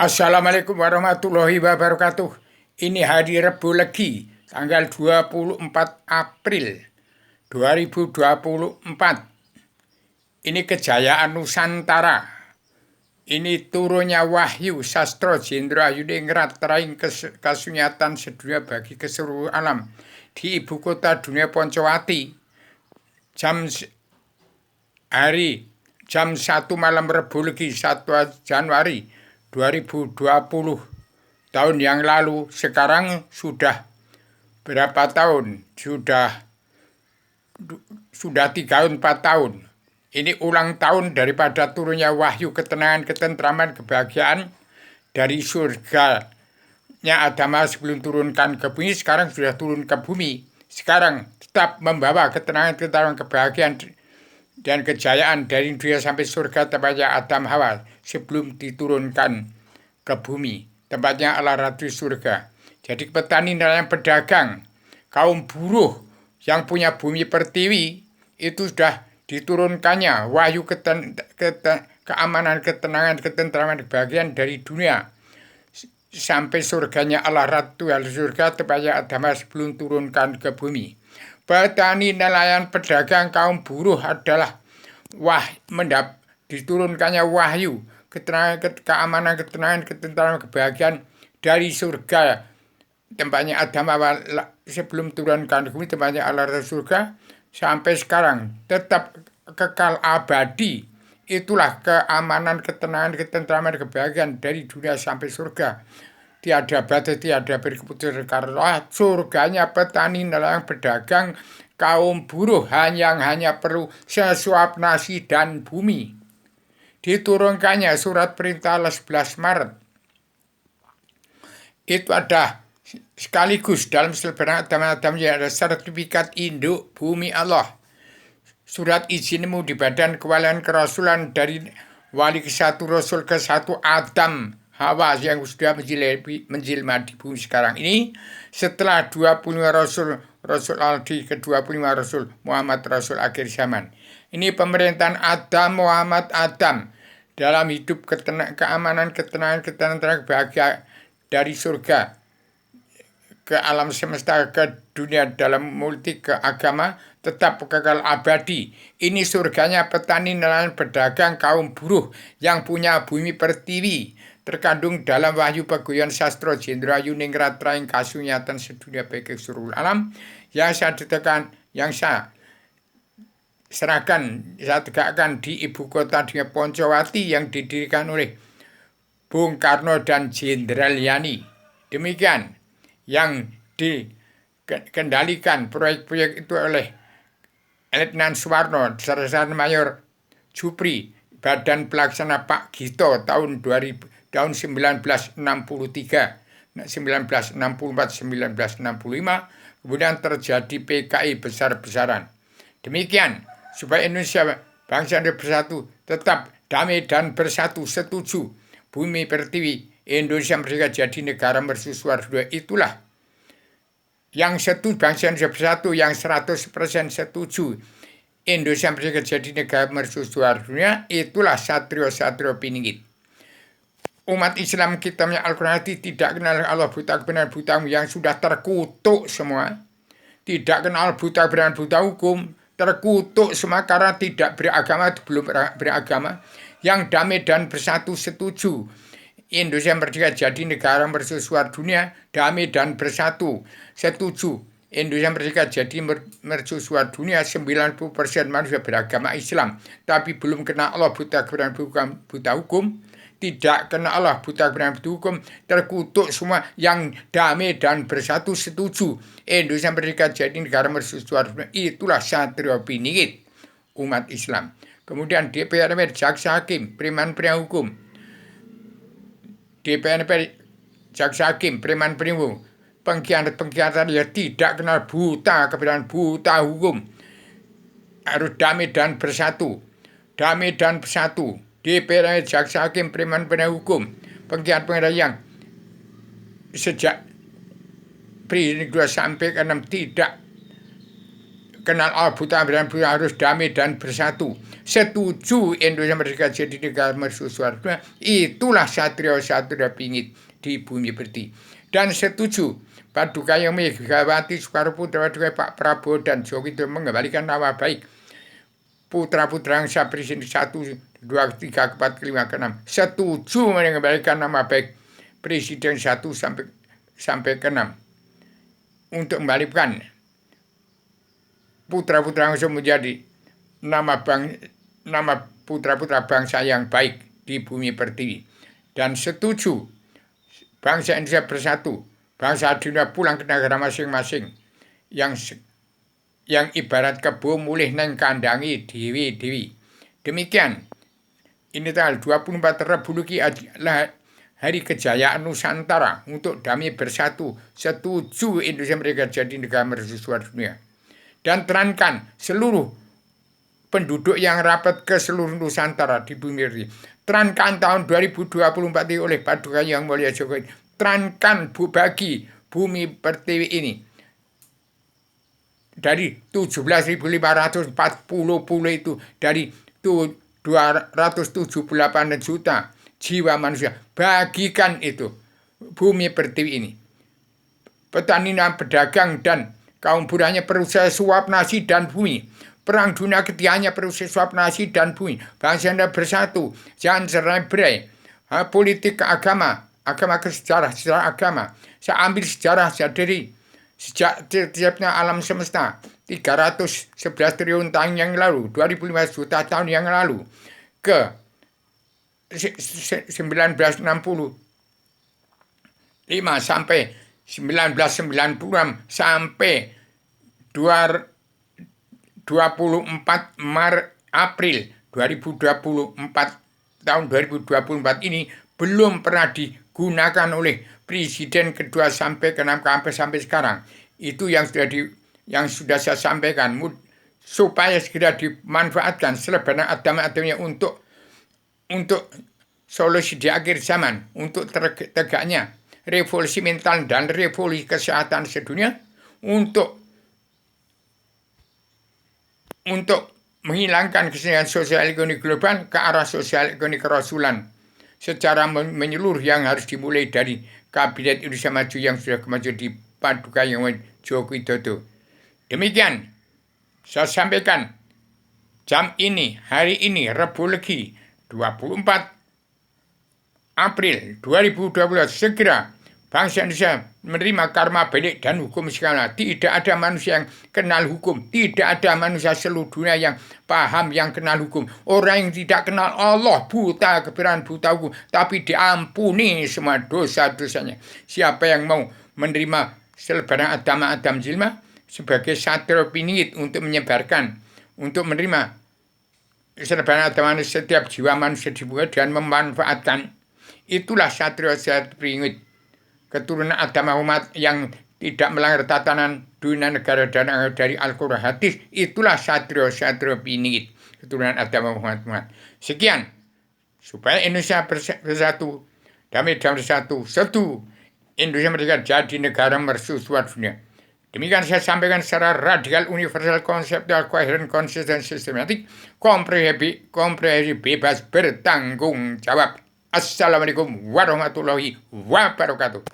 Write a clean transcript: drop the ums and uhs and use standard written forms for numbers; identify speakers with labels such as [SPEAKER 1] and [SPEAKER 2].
[SPEAKER 1] Assalamualaikum warahmatullahi wabarakatuh. Ini hari Rabu Legi, tanggal 24 April 2024. Ini kejayaan Nusantara. Ini turunnya Wahyu Sastro Jendra Yudingrat teraing kasunyatan sedunia bagi keseluruh alam di ibu kota dunia Poncowati. Jam 1 malam Rabu Legi 1 Januari 2020. Tahun yang lalu, sekarang sudah berapa tahun? Sudah 3-4 tahun. Ini ulang tahun daripada turunnya wahyu ketenangan, ketentraman, kebahagiaan dari surganya Adama sebelum turunkan ke bumi. Sekarang sudah turun ke bumi. Sekarang tetap membawa ketenangan, ketentraman, kebahagiaan dan kejayaan dari dunia sampai surga tempatnya Adam Hawa sebelum diturunkan ke bumi, tempatnya Allah Ratu Surga. Jadi petani nelayan pedagang, kaum buruh yang punya bumi pertiwi itu sudah diturunkannya wahyu keamanan, ketenangan, ketentraman, kebahagiaan dari dunia sampai surganya Allah Ratu Surga tempatnya Adam sebelum turunkan ke bumi. Petani nelayan pedagang kaum buruh adalah diturunkannya wahyu ketenangan, keamanan, ketenangan, ketentraman, kebahagiaan dari surga tempatnya Adam awal sebelum turunkan ke bumi, tempatnya Allah surga sampai sekarang tetap kekal abadi. Itulah keamanan, ketenangan, ketentraman, kebahagiaan dari dunia sampai surga. Tiada batas, tiada berkeputus, karena surganya petani nelayan pedagang kaum buruh hanya perlu sesuap nasi dan bumi. Diturunkannya surat perintah 11 Maret. Itu ada sekaligus dalam selebaran Adam yang ada sertifikat induk bumi Allah. Surat izinmu di badan kewalian kerasulan dari wali ke-1 Rasul ke-1 Adam Hawa yang sudah menjelma di bumi sekarang ini setelah 25 Rasul Aldi ke-25 Rasul Muhammad Rasul akhir zaman. Ini pemerintahan Adam Muhammad Adam dalam hidup keamanan, ketenangan, ketenangan, kebahagiaan dari surga ke alam semesta, ke dunia dalam multi keagama tetap kekal abadi. Ini surganya petani nelayan pedagang kaum buruh yang punya bumi pertiwi, terkandung dalam wahyu peguyon sastro Jendra Yuningrat Traing kasunyatan sedunia bagi seluruh alam yang saya tegakkan di ibu kota dunia Poncowati yang didirikan oleh Bung Karno dan Jenderal Yani. Demikian yang dikendalikan proyek-proyek itu oleh Letnan Suwarno, Sarjana Mayor Jupri, Badan Pelaksana Pak Gito tahun 1963, 1964, 1965, kemudian terjadi PKI besar-besaran. Demikian, supaya Indonesia bangsa yang bersatu tetap damai dan bersatu, setuju bumi pertiwi Indonesia merdeka jadi negara mercusuar dua. Itulah yang setuju bangsa Indonesia bersatu, yang 100% setuju Indonesia merdeka jadi negara mercusuar dunia. Itulah satrio-satrio piningit. Umat Islam kita Al-Quran tidak kenal Allah, buta kebenaran, buta yang sudah terkutuk semua. Tidak kenal buta kebenaran, buta hukum, terkutuk semua karena tidak beragama, belum beragama. Yang damai dan bersatu setuju Indonesia merdeka jadi negara mercusuar dunia, damai dan bersatu setuju Indonesia merdeka jadi mercusuar dunia. 90% manusia beragama Islam, tapi belum kenal Allah, buta kebenaran, buta hukum. Tidak kenal Allah, buta kebenaran, buta hukum, terkutuk semua. Yang damai dan bersatu setuju Indonesia merdeka jadi negara mercusuar dunia. Itulah satrio piningit umat Islam. Kemudian DPR, jaksa hakim, preman-preman hukum. DPR, jaksa hakim, preman-preman hukum, pengkhianat-pengkhianatan ya tidak kenal buta kebenaran, buta hukum. Harus damai dan bersatu. Damai dan bersatu. DPR, jaksa hakim, preman-preman hukum, pengkhianat-pengkhianatan yang sejak Presiden 2 sampai ke 6 tidak kenal Allah buta dan buta harus damai dan bersatu. Setuju Indonesia merdeka jadi negara mercusuar. Itulah satria-satria pingit di bumi pertiwi. Dan setuju Paduka yang Megawati Soekarno Putra Paduka Pak Prabowo dan Jokowi itu mengembalikan nama baik putra-putra yang saya presiden 1, 2, 3, 4, 5, 6 setuju mengembalikan nama baik presiden 1 sampai ke 6 untuk kembalikan putra-putra yang menjadi nama putra-putra bangsa yang baik di bumi pertiwi. Dan setuju bangsa Indonesia bersatu, bangsa dunia pulang ke negara masing-masing yang ibarat kebo mulih neng kandangi dewi-dewi. Demikian, ini tanggal 24 Rabu Luki adalah hari kejayaan Nusantara untuk damai bersatu. Setuju Indonesia merdeka jadi negara mercusuar dunia. Dan terangkan seluruh penduduk yang rapat ke seluruh Nusantara di bumi ini. Terangkan tahun 2024 ini oleh Paduka Yang Mulia Jokowi. Terangkan bagi bumi pertiwi ini. Dari 17.540 pulau itu, dari 278 juta jiwa manusia, bagikan itu bumi pertiwi ini. Petani dan pedagang dan kaum budanya berusaha suap nasi dan bumi. Perang dunia ketiganya berusaha suap nasi dan bumi. Bangsa Anda bersatu, jangan cerai-berai. Politik agama ke sejarah agama. Saya ambil sejarah dari sejak terciptanya alam semesta 311 triliun tahun yang lalu, 2500 juta tahun yang lalu, ke 1965 sampai 1996 sampai 24 April 2024 tahun 2024 ini belum pernah digunakan oleh presiden kedua sampai ke 6 sampai sekarang. Itu yang sudah saya sampaikan, supaya segera dimanfaatkan sebanyak-banyaknya untuk solusi di akhir zaman, untuk tegaknya revolusi mental dan revolusi kesehatan sedunia, untuk menghilangkan kesehatan sosial ekonomi global ke arah sosial ekonomi kerasulan secara menyeluruh yang harus dimulai dari Kabinet Indonesia Maju yang sudah kemajuan di Paduka Yang Joko Widodo. Demikian saya sampaikan jam ini, hari ini, Rabu Legi 24 April 2020, segera bangsa Indonesia menerima karma baik dan hukum segala. Tidak ada manusia yang kenal hukum. Tidak ada manusia seluruh dunia yang paham, yang kenal hukum. Orang yang tidak kenal Allah, buta kebenaran, buta hukum, tapi diampuni semua dosa-dosanya. Siapa yang mau menerima selebaran Adam Jilma sebagai satria piningit untuk menyebarkan, untuk menerima selebaran Adam setiap jiwa manusia dibuat dan memanfaatkan, itulah satria piningit, keturunan Adam Muhammad yang tidak melanggar tatanan dunia negara dan dari Al-Quran hadis. Itulah satria piningit, keturunan Adam Muhammad. Sekian, supaya Indonesia bersatu, damai dan bersatu, satu Indonesia merdeka jadi negara mercusuar dunia. Demikian saya sampaikan secara radikal, universal, konseptual, koheren, konsisten, sistematik, komprehensif, bebas, bertanggung jawab. Assalamualaikum warahmatullahi wabarakatuh.